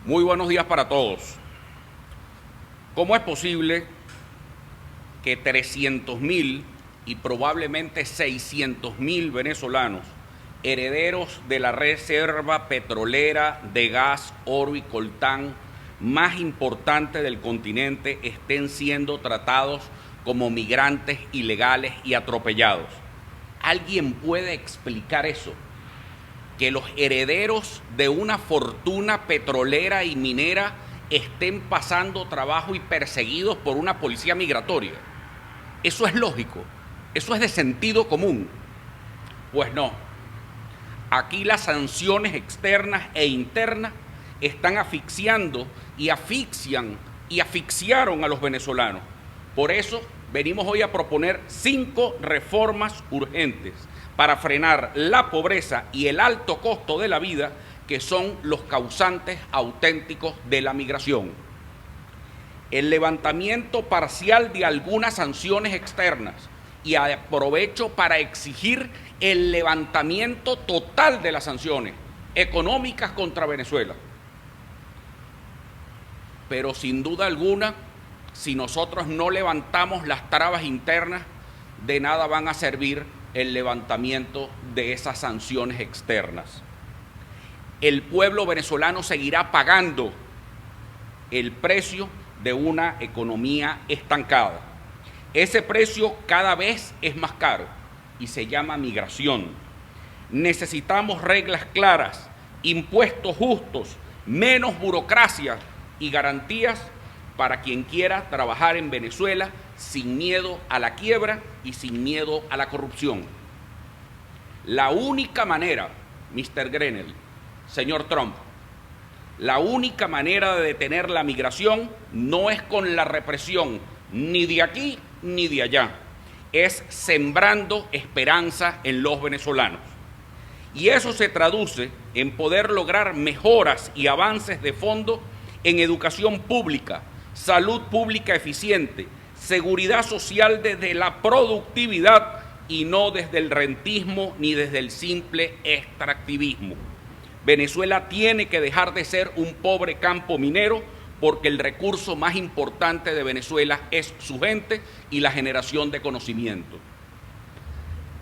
Muy buenos días para todos. ¿Cómo es posible que 300.000 y probablemente 600.000 venezolanos, herederos de la reserva petrolera de gas, oro y coltán más importante del continente, estén siendo tratados como migrantes ilegales y atropellados? ¿Alguien puede explicar eso? Que los herederos de una fortuna petrolera y minera estén pasando trabajo y perseguidos por una policía migratoria. Eso es lógico, eso es de sentido común. Pues no, aquí las sanciones externas e internas están asfixiando y asfixian y asfixiaron a los venezolanos. Por eso venimos hoy a proponer 5 reformas urgentes para frenar la pobreza y el alto costo de la vida, que son los causantes auténticos de la migración. El levantamiento parcial de algunas sanciones externas, y aprovecho para exigir el levantamiento total de las sanciones económicas contra Venezuela. Pero sin duda alguna, si nosotros no levantamos las trabas internas, de nada van a servir el levantamiento de esas sanciones externas. El pueblo venezolano seguirá pagando el precio de una economía estancada. Ese precio cada vez es más caro y se llama migración. Necesitamos reglas claras, impuestos justos, menos burocracia y garantías para quien quiera trabajar en Venezuela sin miedo a la quiebra y sin miedo a la corrupción. La única manera, Mr. Grenell, señor Trump, la única manera de detener la migración no es con la represión, ni de aquí ni de allá, es sembrando esperanza en los venezolanos. Y eso se traduce en poder lograr mejoras y avances de fondo en educación pública, salud pública eficiente, seguridad social desde la productividad y no desde el rentismo ni desde el simple extractivismo. Venezuela tiene que dejar de ser un pobre campo minero, porque el recurso más importante de Venezuela es su gente y la generación de conocimiento.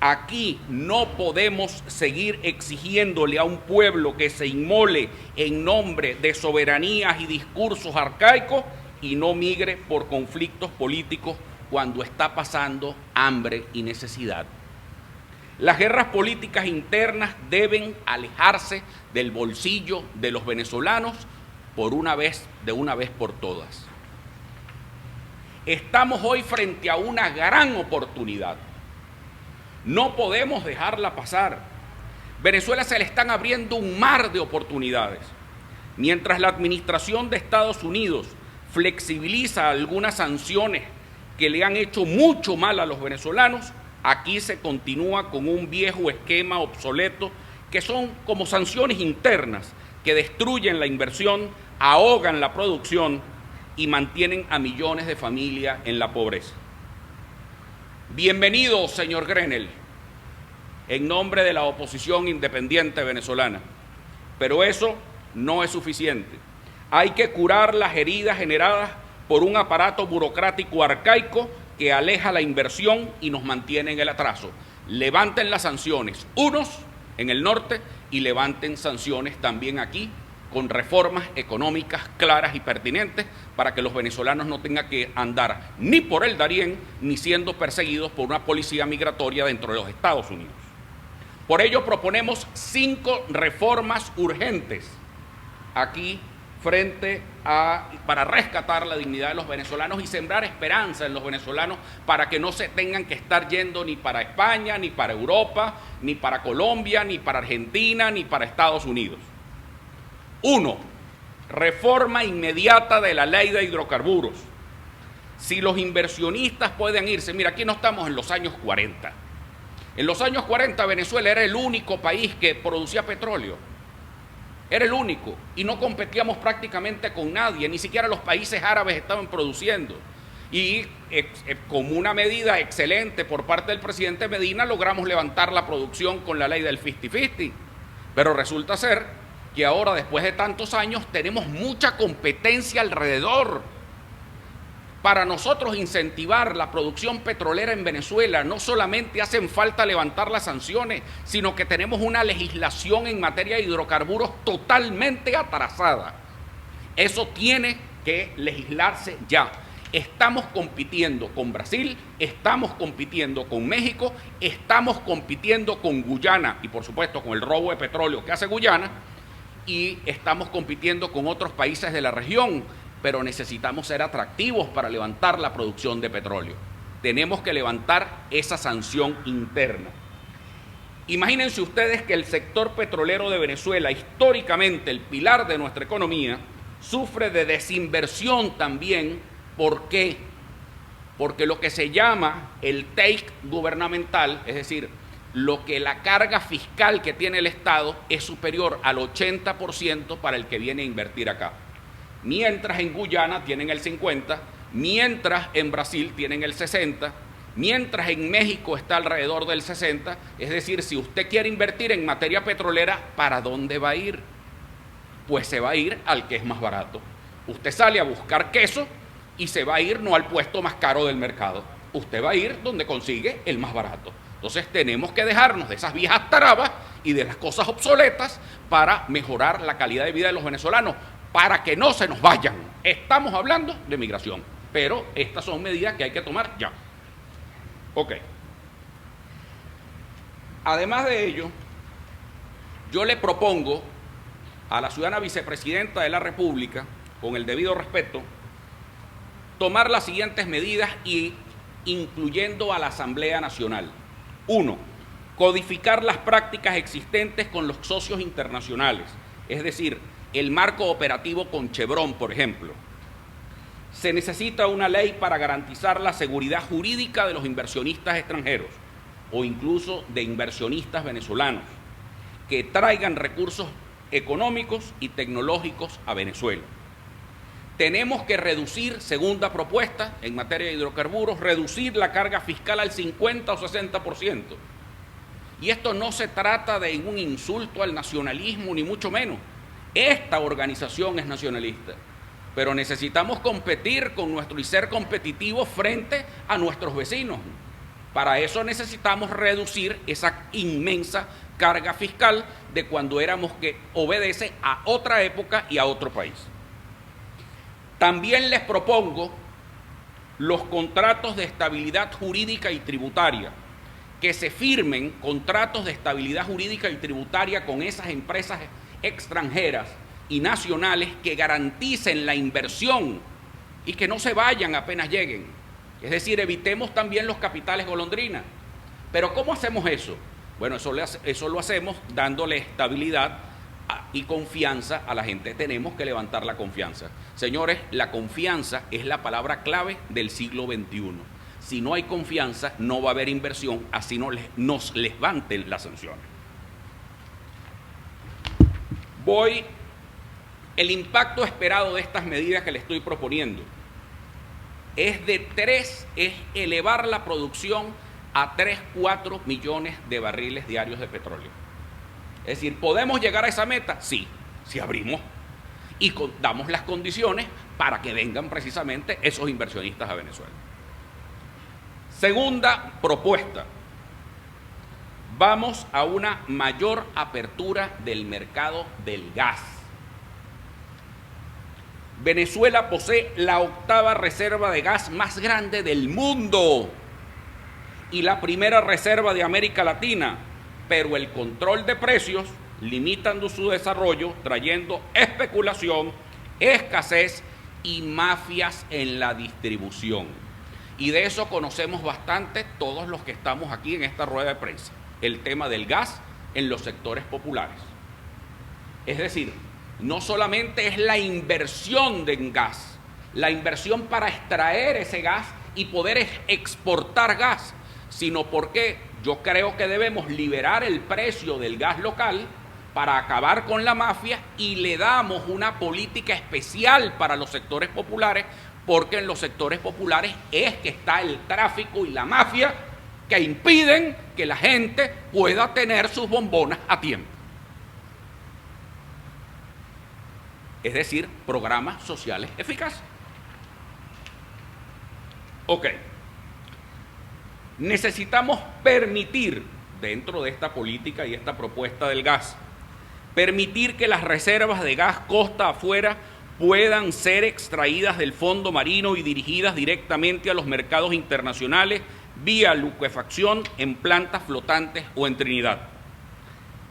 Aquí no podemos seguir exigiéndole a un pueblo que se inmole en nombre de soberanías y discursos arcaicos y no migre por conflictos políticos cuando está pasando hambre y necesidad. Las guerras políticas internas deben alejarse del bolsillo de los venezolanos de una vez por todas. Estamos hoy frente a una gran oportunidad. No podemos dejarla pasar. Venezuela se le están abriendo un mar de oportunidades. Mientras la administración de Estados Unidos flexibiliza algunas sanciones que le han hecho mucho mal a los venezolanos, aquí se continúa con un viejo esquema obsoleto que son como sanciones internas que destruyen la inversión, ahogan la producción y mantienen a millones de familias en la pobreza. Bienvenido, señor Grenell, en nombre de la oposición independiente venezolana. Pero eso no es suficiente. Hay que curar las heridas generadas por un aparato burocrático arcaico que aleja la inversión y nos mantiene en el atraso. Levanten las sanciones, unos en el norte, y levanten sanciones también aquí, con reformas económicas claras y pertinentes para que los venezolanos no tengan que andar ni por el Darién ni siendo perseguidos por una policía migratoria dentro de los Estados Unidos. Por ello proponemos 5 reformas urgentes aquí para rescatar la dignidad de los venezolanos y sembrar esperanza en los venezolanos para que no se tengan que estar yendo ni para España, ni para Europa, ni para Colombia, ni para Argentina, ni para Estados Unidos. 1. Reforma inmediata de la ley de hidrocarburos. Si los inversionistas pueden irse, mira, aquí no estamos en los años 40. En los años 40 Venezuela era el único país que producía petróleo. Era el único, y no competíamos prácticamente con nadie, ni siquiera los países árabes estaban produciendo. Y como una medida excelente por parte del presidente Medina, logramos levantar la producción con la ley del 50-50. Pero resulta ser que ahora, después de tantos años, tenemos mucha competencia alrededor. Para nosotros incentivar la producción petrolera en Venezuela, no solamente hacen falta levantar las sanciones, sino que tenemos una legislación en materia de hidrocarburos totalmente atrasada. Eso tiene que legislarse ya. Estamos compitiendo con Brasil, estamos compitiendo con México, estamos compitiendo con Guyana y por supuesto con el robo de petróleo que hace Guyana, y estamos compitiendo con otros países de la región, pero necesitamos ser atractivos para levantar la producción de petróleo. Tenemos que levantar esa sanción interna. Imagínense ustedes que el sector petrolero de Venezuela, históricamente el pilar de nuestra economía, sufre de desinversión también. ¿Por qué? Porque lo que se llama el take gubernamental, es decir, lo que la carga fiscal que tiene el Estado es superior al 80% para el que viene a invertir acá. Mientras en Guyana tienen el 50%, mientras en Brasil tienen el 60%, mientras en México está alrededor del 60%, es decir, si usted quiere invertir en materia petrolera, ¿para dónde va a ir? Pues se va a ir al que es más barato. Usted sale a buscar queso y se va a ir no al puesto más caro del mercado, usted va a ir donde consigue el más barato. Entonces tenemos que dejarnos de esas viejas trabas y de las cosas obsoletas para mejorar la calidad de vida de los venezolanos, para que no se nos vayan. Estamos hablando de migración, pero estas son medidas que hay que tomar ya. Ok. Además de ello, yo le propongo a la ciudadana vicepresidenta de la República, con el debido respeto, tomar las siguientes medidas y incluyendo a la Asamblea Nacional. 1. Codificar las prácticas existentes con los socios internacionales, es decir, el marco operativo con Chevron, por ejemplo. Se necesita una ley para garantizar la seguridad jurídica de los inversionistas extranjeros o incluso de inversionistas venezolanos que traigan recursos económicos y tecnológicos a Venezuela. Tenemos que reducir, segunda propuesta en materia de hidrocarburos, reducir la carga fiscal al 50 o 60%. Y esto no se trata de un insulto al nacionalismo, ni mucho menos. Esta organización es nacionalista, pero necesitamos competir con nuestro y ser competitivos frente a nuestros vecinos. Para eso necesitamos reducir esa inmensa carga fiscal de cuando éramos que obedece a otra época y a otro país. También les propongo los contratos de estabilidad jurídica y tributaria, que se firmen contratos de estabilidad jurídica y tributaria con esas empresas extranjeras y nacionales que garanticen la inversión y que no se vayan apenas lleguen. Es decir, evitemos también los capitales golondrina. Pero ¿cómo hacemos eso? Bueno, eso lo hacemos dándole estabilidad y confianza a la gente. Tenemos que levantar la confianza. Señores, la confianza es la palabra clave del siglo XXI. Si no hay confianza, no va a haber inversión, así nos levanten las sanciones. El impacto esperado de estas medidas que le estoy proponiendo es elevar la producción a 3-4 millones de barriles diarios de petróleo. Es decir, ¿podemos llegar a esa meta? Sí, si abrimos y damos las condiciones para que vengan precisamente esos inversionistas a Venezuela. Segunda propuesta, vamos a una mayor apertura del mercado del gas. Venezuela posee la 8ª reserva de gas más grande del mundo y la primera reserva de América Latina, pero el control de precios limitando su desarrollo, trayendo especulación, escasez y mafias en la distribución. Y de eso conocemos bastante todos los que estamos aquí en esta rueda de prensa, el tema del gas en los sectores populares. Es decir, no solamente es la inversión en gas, la inversión para extraer ese gas y poder exportar gas, sino porque yo creo que debemos liberar el precio del gas local para acabar con la mafia y le damos una política especial para los sectores populares, porque en los sectores populares es que está el tráfico y la mafia que impiden que la gente pueda tener sus bombonas a tiempo. es decir, programas sociales eficaces. Ok. Necesitamos permitir, dentro de esta política y esta propuesta del gas, permitir que las reservas de gas costa afuera puedan ser extraídas del fondo marino y dirigidas directamente a los mercados internacionales vía licuefacción en plantas flotantes o en Trinidad.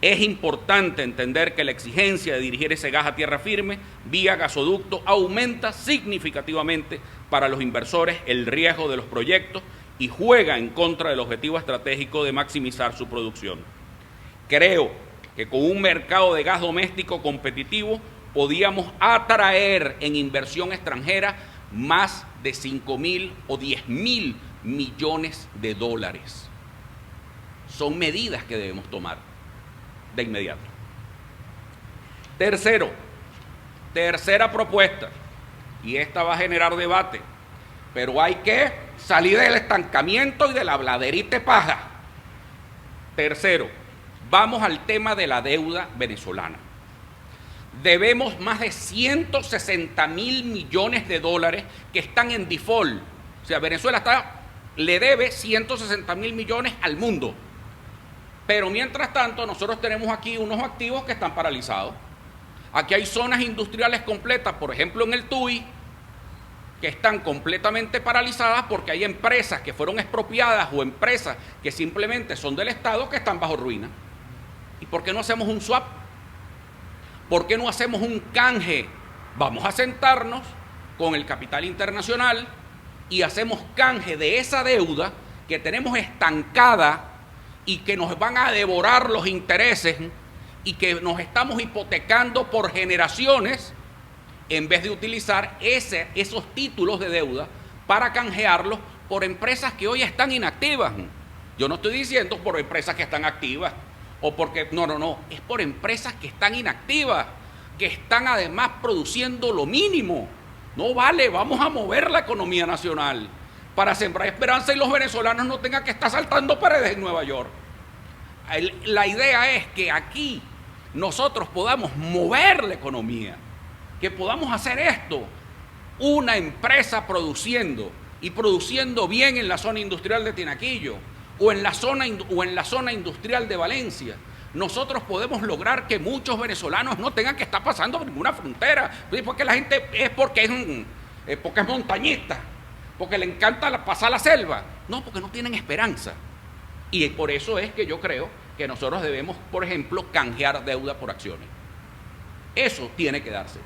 Es importante entender que la exigencia de dirigir ese gas a tierra firme vía gasoducto aumenta significativamente para los inversores el riesgo de los proyectos y juega en contra del objetivo estratégico de maximizar su producción. Creo que con un mercado de gas doméstico competitivo podíamos atraer en inversión extranjera más de 5.000 o 10.000 millones de dólares. Son medidas que debemos tomar de inmediato. Tercera propuesta, y esta va a generar debate, pero hay que salir del estancamiento y de la habladerita de paja. Tercero, vamos al tema de la deuda venezolana. Debemos más de 160.000 millones de dólares que están en default. O sea, Venezuela le debe 160.000 millones al mundo. Pero mientras tanto, nosotros tenemos aquí unos activos que están paralizados. Aquí hay zonas industriales completas, por ejemplo en el TUI, que están completamente paralizadas porque hay empresas que fueron expropiadas o empresas que simplemente son del Estado que están bajo ruina. ¿Y por qué no hacemos un swap? ¿Por qué no hacemos un canje? Vamos a sentarnos con el capital internacional y hacemos canje de esa deuda que tenemos estancada y que nos van a devorar los intereses y que nos estamos hipotecando por generaciones, en vez de utilizar esos títulos de deuda para canjearlos por empresas que hoy están inactivas. Yo no estoy diciendo por empresas que están activas, o porque, no, es por empresas que están inactivas, que están además produciendo lo mínimo. No vale, vamos a mover la economía nacional para sembrar esperanza y los venezolanos no tengan que estar saltando paredes en Nueva York. La idea es que aquí nosotros podamos mover la economía, que podamos hacer esto, una empresa produciendo y produciendo bien en la zona industrial de Tinaquillo o en la zona industrial de Valencia. Nosotros podemos lograr que muchos venezolanos no tengan que estar pasando por ninguna frontera, porque la gente porque es montañista, porque le encanta pasar la selva, no, porque no tienen esperanza. Y por eso es que yo creo que nosotros debemos, por ejemplo, canjear deuda por acciones. Eso tiene que darse.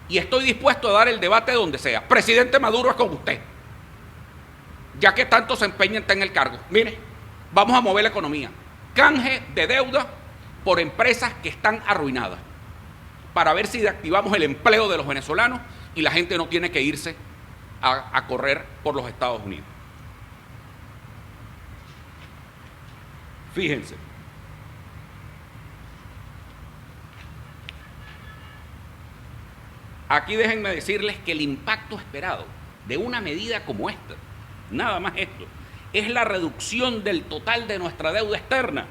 Y estoy dispuesto a dar el debate donde sea. Presidente Maduro, es con usted. Ya que tanto se empeña en el cargo. Mire, vamos a mover la economía. Canje de deuda por empresas que están arruinadas. Para ver si activamos el empleo de los venezolanos y la gente no tiene que irse a correr por los Estados Unidos. Fíjense. Aquí déjenme decirles que el impacto esperado de una medida como esta, nada más esto, es la reducción del total de nuestra deuda externa,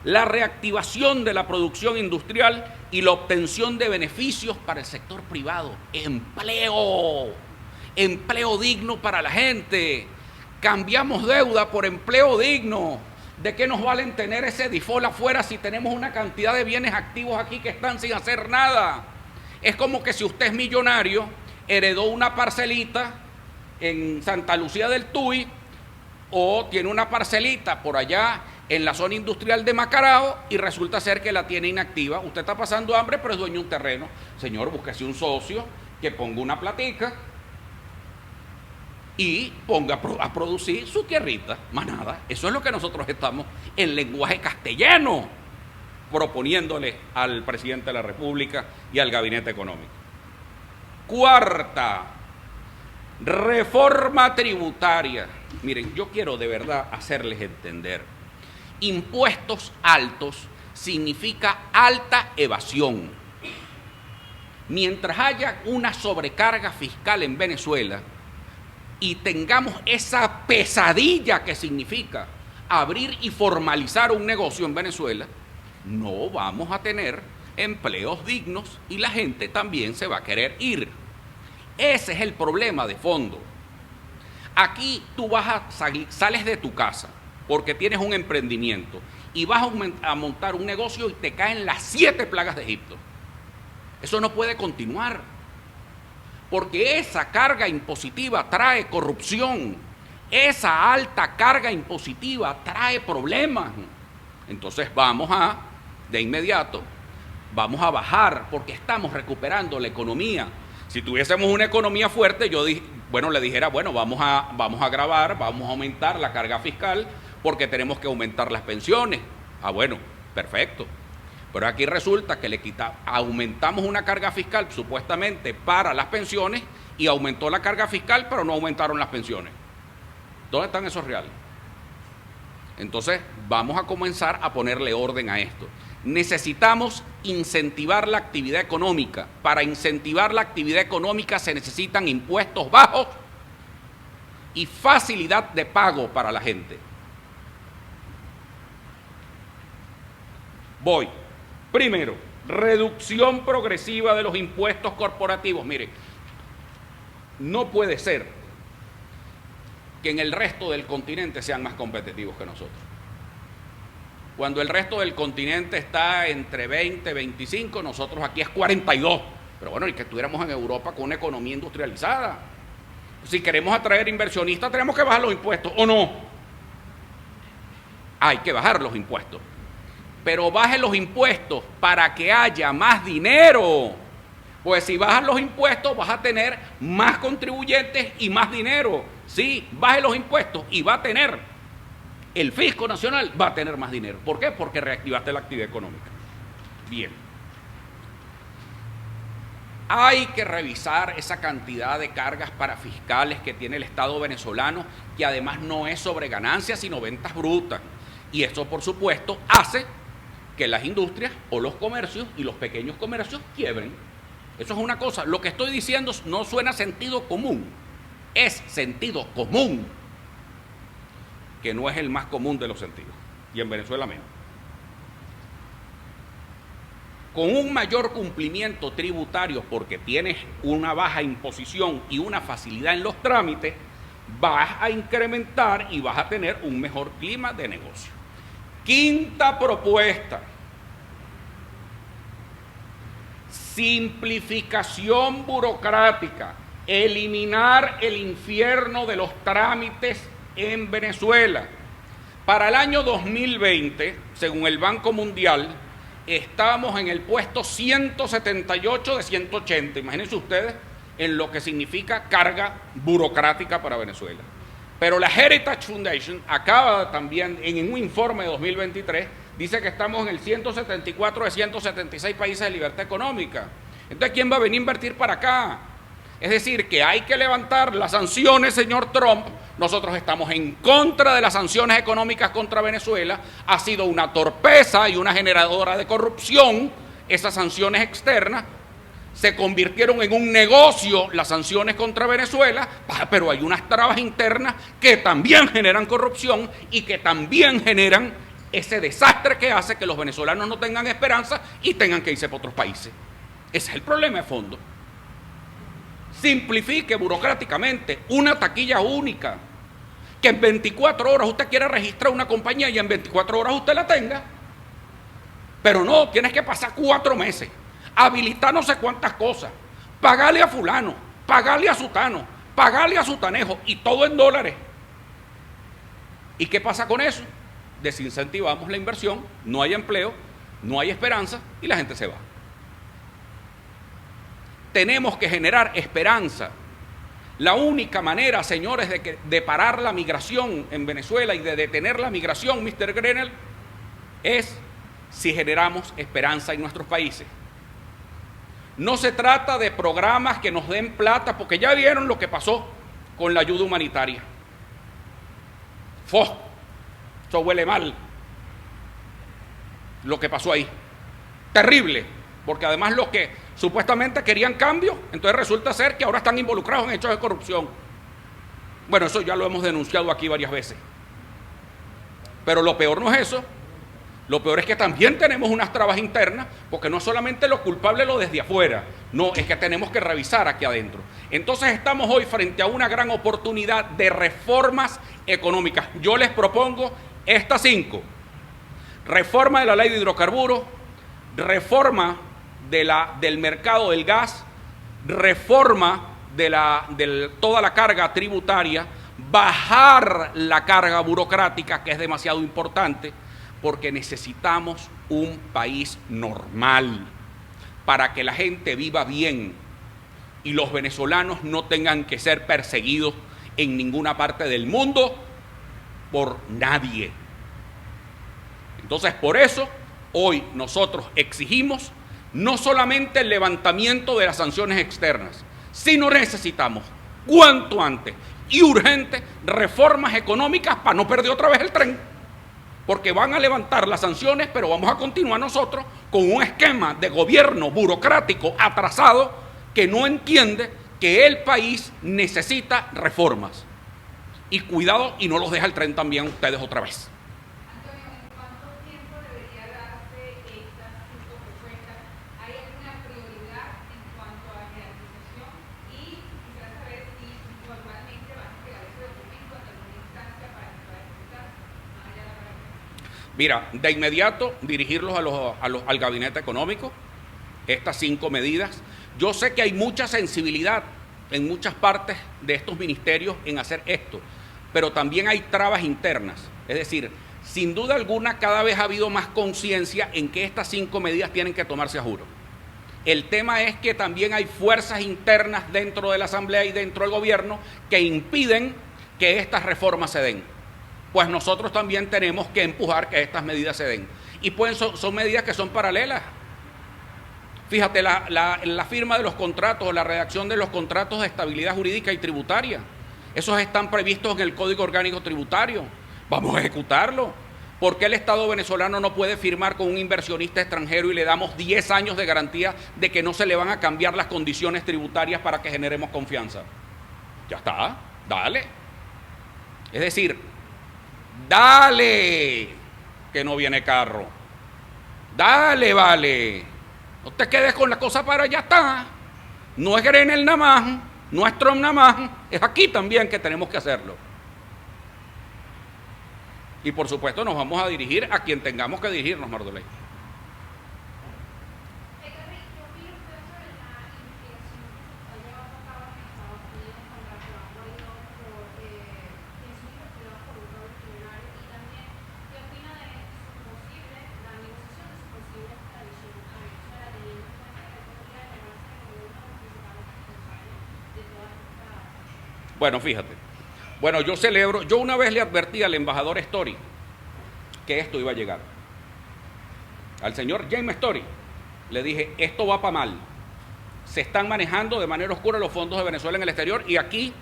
la reactivación de la producción industrial y la obtención de beneficios para el sector privado. Empleo digno para la gente. Cambiamos deuda por empleo digno. ¿De qué nos valen tener ese default afuera si tenemos una cantidad de bienes activos aquí que están sin hacer nada? Es como que si usted es millonario, heredó una parcelita en Santa Lucía del Tuy o tiene una parcelita por allá en la zona industrial de Macarao y resulta ser que la tiene inactiva. Usted está pasando hambre, pero es dueño de un terreno. Señor, búsquese un socio que ponga una platica y ponga a producir su tierrita, más nada. Eso es lo que nosotros estamos en lenguaje castellano proponiéndole al presidente de la República y al gabinete económico. Cuarta, reforma tributaria. Miren, yo quiero de verdad hacerles entender, impuestos altos significa alta evasión. Mientras haya una sobrecarga fiscal en Venezuela y tengamos esa pesadilla que significa abrir y formalizar un negocio en Venezuela, no vamos a tener empleos dignos y la gente también se va a querer ir. Ese es el problema de fondo. Aquí tú sales de tu casa porque tienes un emprendimiento y vas a montar un negocio y te caen las 7 plagas de Egipto. Eso no puede continuar, porque esa carga impositiva trae corrupción, esa alta carga impositiva trae problemas. Entonces de inmediato, vamos a bajar, porque estamos recuperando la economía. Si tuviésemos una economía fuerte, le dijera, vamos a gravar, vamos a aumentar la carga fiscal, porque tenemos que aumentar las pensiones. Perfecto. Pero aquí resulta que aumentamos una carga fiscal supuestamente para las pensiones y aumentó la carga fiscal, pero no aumentaron las pensiones. ¿Dónde están esos reales? Entonces vamos a comenzar a ponerle orden a esto. Necesitamos incentivar la actividad económica. Para incentivar la actividad económica se necesitan impuestos bajos y facilidad de pago para la gente. Primero, reducción progresiva de los impuestos corporativos. Mire, no puede ser que en el resto del continente sean más competitivos que nosotros. Cuando el resto del continente está entre 20, 25, nosotros aquí es 42. Pero y que estuviéramos en Europa con una economía industrializada. Si queremos atraer inversionistas, tenemos que bajar los impuestos, ¿o no? Hay que bajar los impuestos. Pero baje los impuestos para que haya más dinero. Pues si bajas los impuestos vas a tener más contribuyentes y más dinero. Sí, baje los impuestos y va a tener, el fisco nacional va a tener más dinero. ¿Por qué? Porque reactivaste la actividad económica. Bien. Hay que revisar esa cantidad de cargas parafiscales que tiene el Estado venezolano, que además no es sobre ganancias, sino ventas brutas. Y eso, por supuesto, hace que las industrias o los comercios y los pequeños comercios quiebren. Eso es una cosa. Lo que estoy diciendo no suena sentido común, es sentido común, que no es el más común de los sentidos, y en Venezuela menos. Con un mayor cumplimiento tributario, porque tienes una baja imposición y una facilidad en los trámites, vas a incrementar y vas a tener un mejor clima de negocio. Quinta propuesta: simplificación burocrática, eliminar el infierno de los trámites en Venezuela. Para el año 2020, según el Banco Mundial, estábamos en el puesto 178 de 180. Imagínense ustedes en lo que significa carga burocrática para Venezuela. Pero la Heritage Foundation acaba también, en un informe de 2023, dice que estamos en el 174 de 176 países de libertad económica. Entonces, ¿quién va a venir a invertir para acá? Es decir, que hay que levantar las sanciones, señor Trump. Nosotros estamos en contra de las sanciones económicas contra Venezuela. Ha sido una torpeza y una generadora de corrupción esas sanciones externas. Se convirtieron en un negocio las sanciones contra Venezuela, pero hay unas trabas internas que también generan corrupción y que también generan ese desastre que hace que los venezolanos no tengan esperanza y tengan que irse para otros países. Ese es el problema de fondo. Simplifique burocráticamente una taquilla única, que en 24 horas usted quiera registrar una compañía y en 24 horas usted la tenga, pero no, tienes que pasar 4 meses, habilitar no sé cuántas cosas, pagarle a fulano, pagarle a sutano, pagarle a sutanejo, y todo en dólares. ¿Y qué pasa con eso? Desincentivamos la inversión, no hay empleo, no hay esperanza y la gente se va. Tenemos que generar esperanza. La única manera, señores, de parar la migración en Venezuela y de detener la migración, Mr. Grenell, es si generamos esperanza en nuestros países. No se trata de programas que nos den plata, porque ya vieron lo que pasó con la ayuda humanitaria. Eso huele mal, lo que pasó ahí. Terrible, porque además los que supuestamente querían cambio, entonces resulta ser que ahora están involucrados en hechos de corrupción. Bueno, eso ya lo hemos denunciado aquí varias veces. Pero lo peor no es eso. Lo peor es que también tenemos unas trabas internas, porque no solamente lo culpable lo desde afuera, no, es que tenemos que revisar aquí adentro. Entonces estamos hoy frente a una gran oportunidad de reformas económicas. Yo les propongo estas 5. Reforma de la ley de hidrocarburos, reforma del mercado del gas, reforma de toda la carga tributaria, bajar la carga burocrática, que es demasiado importante, porque necesitamos un país normal para que la gente viva bien y los venezolanos no tengan que ser perseguidos en ninguna parte del mundo por nadie. Entonces, por eso, hoy nosotros exigimos no solamente el levantamiento de las sanciones externas, sino necesitamos cuanto antes y urgente reformas económicas para no perder otra vez el tren. Porque van a levantar las sanciones, pero vamos a continuar nosotros con un esquema de gobierno burocrático atrasado que no entiende que el país necesita reformas. Y cuidado y no los deja el tren también ustedes otra vez. Antonio, ¿en cuánto tiempo debería darse estas 5 propuestas? ¿Hay alguna prioridad en cuanto a jerarquización? Y quisiera saber si normalmente van a entregar ese documento ante alguna instancia para que pueda ejecutarse, más allá de la práctica. Mira, de inmediato dirigirlos al gabinete económico, estas 5 medidas. Yo sé que hay mucha sensibilidad en muchas partes de estos ministerios en hacer esto, pero también hay trabas internas. Es decir, sin duda alguna cada vez ha habido más conciencia en que estas 5 medidas tienen que tomarse a juro. El tema es que también hay fuerzas internas dentro de la Asamblea y dentro del gobierno que impiden que estas reformas se den. Pues nosotros también tenemos que empujar que estas medidas se den. Y pues son medidas que son paralelas. Fíjate, la firma de los contratos, la redacción de los contratos de estabilidad jurídica y tributaria, esos están previstos en el Código Orgánico Tributario. Vamos a ejecutarlo. ¿Por qué el Estado venezolano no puede firmar con un inversionista extranjero y le damos 10 años de garantía de que no se le van a cambiar las condiciones tributarias para que generemos confianza? Ya está, dale. Es decir, dale, que no viene carro. Dale, vale. No te quedes con la cosa para allá está. No es Grenell nada más, no es Trump nada más, es aquí también que tenemos que hacerlo. Y por supuesto nos vamos a dirigir a quien tengamos que dirigirnos, Mardoley. Bueno, fíjate. Bueno, yo una vez le advertí al embajador Story que esto iba a llegar. Al señor James Story le dije, esto va para mal. Se están manejando de manera oscura los fondos de Venezuela en el exterior y aquí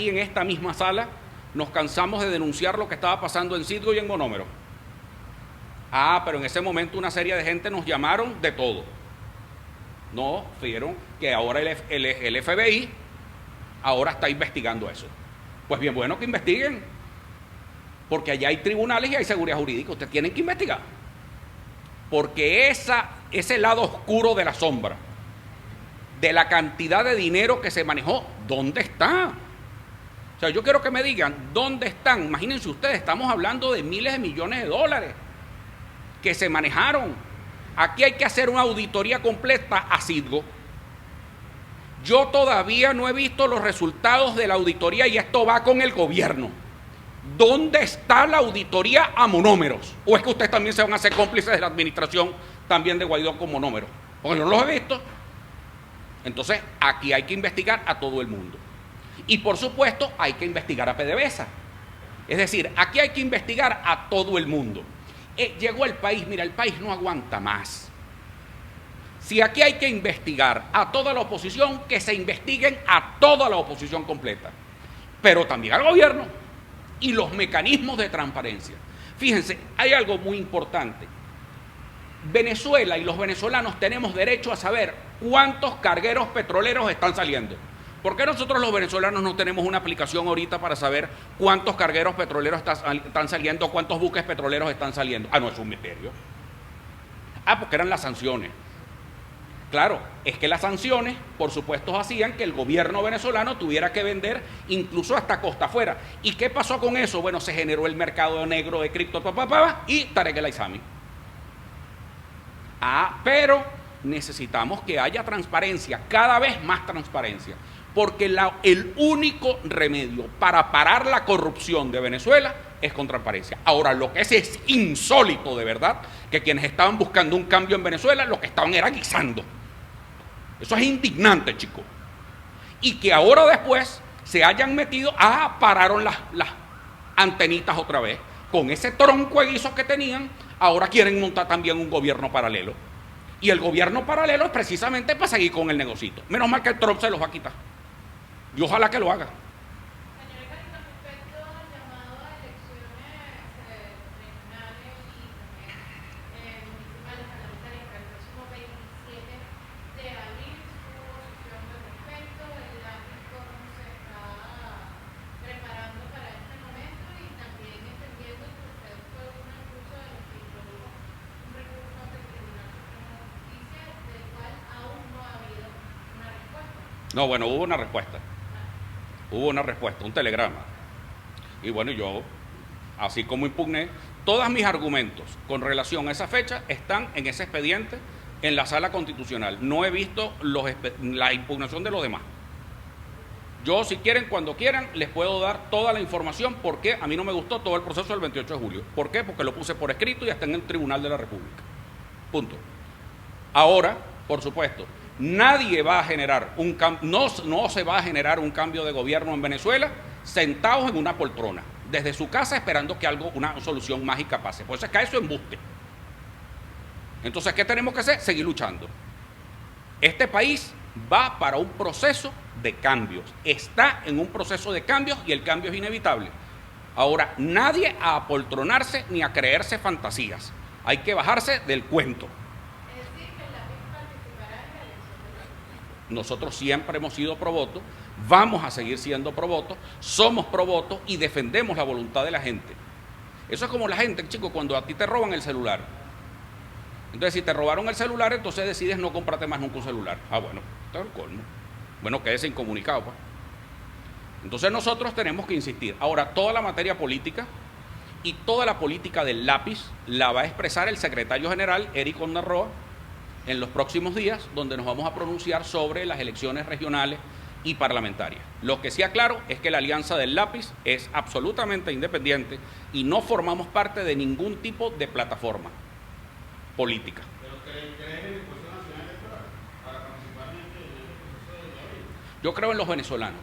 en esta misma sala nos cansamos de denunciar lo que estaba pasando en Citgo y en Monómero. Pero en ese momento una serie de gente nos llamaron de todo. No, vieron que ahora el FBI ahora está investigando eso. Pues bien, bueno que investiguen, porque allá hay tribunales y hay seguridad jurídica. Ustedes tienen que investigar, porque ese lado oscuro de la sombra, de la cantidad de dinero que se manejó, ¿dónde está? O sea, yo quiero que me digan, ¿dónde están? Imagínense ustedes, estamos hablando de miles de millones de dólares que se manejaron. Aquí hay que hacer una auditoría completa a Citgo. Yo todavía no he visto los resultados de la auditoría y esto va con el gobierno. ¿Dónde está la auditoría a Monómeros? ¿O es que ustedes también se van a hacer cómplices de la administración también de Guaidó con Monómeros? Porque no los he visto. Entonces, aquí hay que investigar a todo el mundo. Y por supuesto, hay que investigar a PDVSA. Es decir, aquí hay que investigar a todo el mundo. Llegó el país, mira, el país no aguanta más. Si aquí hay que investigar a toda la oposición, que se investiguen a toda la oposición completa, pero también al gobierno y los mecanismos de transparencia. Fíjense, hay algo muy importante. Venezuela y los venezolanos tenemos derecho a saber cuántos cargueros petroleros están saliendo, ¿Por qué nosotros los venezolanos no tenemos una aplicación ahorita para saber cuántos cargueros petroleros están saliendo, cuántos buques petroleros están saliendo? Ah, no, es un misterio. Ah, porque eran las sanciones. Claro, es que las sanciones, por supuesto, hacían que el gobierno venezolano tuviera que vender incluso hasta costa afuera. ¿Y qué pasó con eso? Bueno, se generó el mercado negro de cripto, y Tarek El Aissami. Ah, pero necesitamos que haya transparencia, cada vez más transparencia, porque el único remedio para parar la corrupción de Venezuela es con transparencia. Ahora, lo que es insólito de verdad, que quienes estaban buscando un cambio en Venezuela, lo que estaban era guisando. Eso es indignante, chicos. Y que ahora después se hayan metido, pararon las antenitas otra vez. Con ese tronco de guisos que tenían, ahora quieren montar también un gobierno paralelo. Y el gobierno paralelo es precisamente para seguir con el negocito. Menos mal que el Trump se los va a quitar. Y ojalá que lo haga. Señora, con respecto al llamado a elecciones regionales y también municipales parlamentarias para el próximo 27 de abril, su posición al respecto, el APIS cómo se está preparando para este momento y también entendiendo que usted fue uno incluso de los que introdujo un recurso ante el Tribunal Supremo de Justicia, del cual aún no ha habido una respuesta. No, bueno, hubo una respuesta. Hubo una respuesta, un telegrama. Y bueno, yo, así como impugné, todos mis argumentos con relación a esa fecha están en ese expediente en la sala constitucional. No he visto la impugnación de los demás. Yo, si quieren, cuando quieran, les puedo dar toda la información porque a mí no me gustó todo el proceso del 28 de julio. ¿Por qué? Porque lo puse por escrito y está en el Tribunal de la República. Punto. Ahora, por supuesto, nadie va a generar no se va a generar un cambio de gobierno en Venezuela sentados en una poltrona, desde su casa esperando que una solución mágica pase. Por eso es que eso es embuste. Entonces, ¿qué tenemos que hacer? Seguir luchando. Este país va para un proceso de cambios, está en un proceso de cambios y el cambio es inevitable. Ahora, nadie a apoltronarse ni a creerse fantasías, hay que bajarse del cuento. Nosotros siempre hemos sido pro voto, vamos a seguir siendo pro voto, somos pro voto y defendemos la voluntad de la gente. Eso es como la gente, chicos, cuando a ti te roban el celular. Entonces, si te robaron el celular, entonces decides no comprarte más nunca un celular. Ah, bueno, está el colmo. Bueno, quédese incomunicado, pues. Entonces nosotros tenemos que insistir. Ahora, toda la materia política y toda la política del lápiz la va a expresar el secretario general, Eric Ondarroa, en los próximos días, donde nos vamos a pronunciar sobre las elecciones regionales y parlamentarias. Lo que sí aclaro es que la alianza del lápiz es absolutamente independiente y no formamos parte de ningún tipo de plataforma política. ¿Pero creen en el Consejo Nacional Electoral para participar en el proceso de abril? Yo creo en los venezolanos.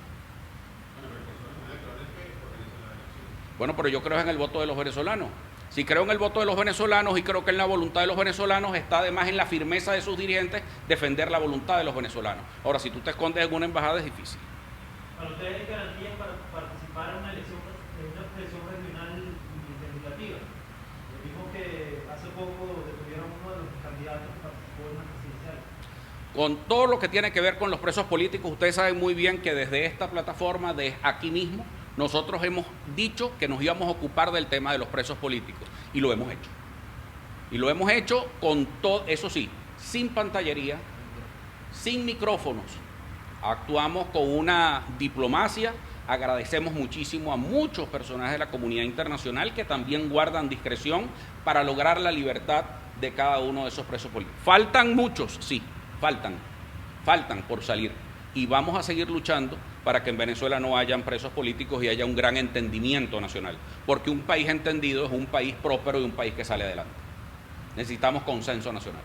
Bueno, pero el Consejo Nacional Electoral es que organiza la elección. Bueno, pero yo creo en el voto de los venezolanos. Si creo en el voto de los venezolanos y creo que en la voluntad de los venezolanos, está además en la firmeza de sus dirigentes defender la voluntad de los venezolanos. Ahora, si tú te escondes en una embajada es difícil. ¿Para ustedes hay garantías para participar en una elección regional legislativa? Lo mismo que hace poco detuvieron uno de los candidatos que participó en una presidencial. Con todo lo que tiene que ver con los presos políticos, ustedes saben muy bien que desde esta plataforma, de aquí mismo, nosotros hemos dicho que nos íbamos a ocupar del tema de los presos políticos y lo hemos hecho. Y lo hemos hecho con todo, eso sí, sin pantallería, sin micrófonos. Actuamos con una diplomacia, agradecemos muchísimo a muchos personajes de la comunidad internacional que también guardan discreción para lograr la libertad de cada uno de esos presos políticos. Faltan muchos, sí, faltan por salir y vamos a seguir luchando para que en Venezuela no hayan presos políticos y haya un gran entendimiento nacional, porque un país entendido es un país próspero y un país que sale adelante. Necesitamos consenso nacional.